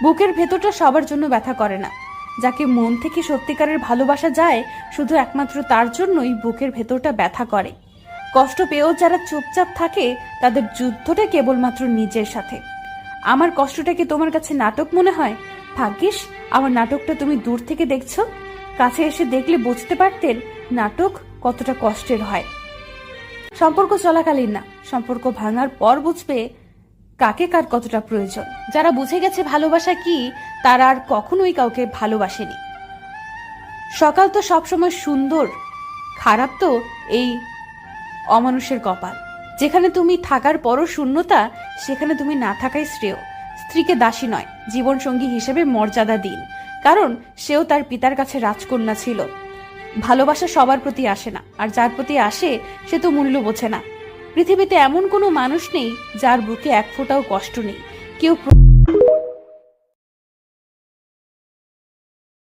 বুকের ভেতরটা সবার জন্য ব্যথা করে না। যাকে মন থেকে সত্যিকারের ভালোবাসা যায় শুধু একমাত্র তার জন্যই বুকের ভেতরটা ব্যথা করে। কষ্ট পেয়েও যারা চুপচাপ থাকে তাদের যুদ্ধটা কেবলমাত্র নিজের সাথে। আমার কষ্টটা কি তোমার কাছে নাটক মনে হয়? ভাগ্যিস আমার নাটকটা তুমি দূর থেকে দেখছো। কাছে এসে দেখলে বুঝতে পারতেন নাটক কতটা কষ্টের হয়। সম্পর্ক চলাকালীন না, সম্পর্ক ভাঙার পর বুঝবে কাকে কার কতটা প্রয়োজন। যারা বুঝে গেছে ভালোবাসা কি, তারা আর কখনোই কাউকে ভালোবাসেনি। সকাল তো সবসময় সুন্দর, খারাপ তো এই অমানুষের কপাল। যেখানে তুমি থাকার পরও শূন্যতা, সেখানে তুমি না থাকাই শ্রেয়। স্ত্রীকে দাসী নয়, জীবন সঙ্গী হিসেবে মর্যাদা দিন, কারণ সেও তার পিতার কাছে রাজকন্যা ছিল। ভালোবাসা সবার প্রতি আসে না, আর যার প্রতি আসে সে তো মূল্য বোঝে না। পৃথিবীতে এমন কোনো মানুষ নেই যার বুকে এক ফোঁটাও কষ্ট নেই। কেউ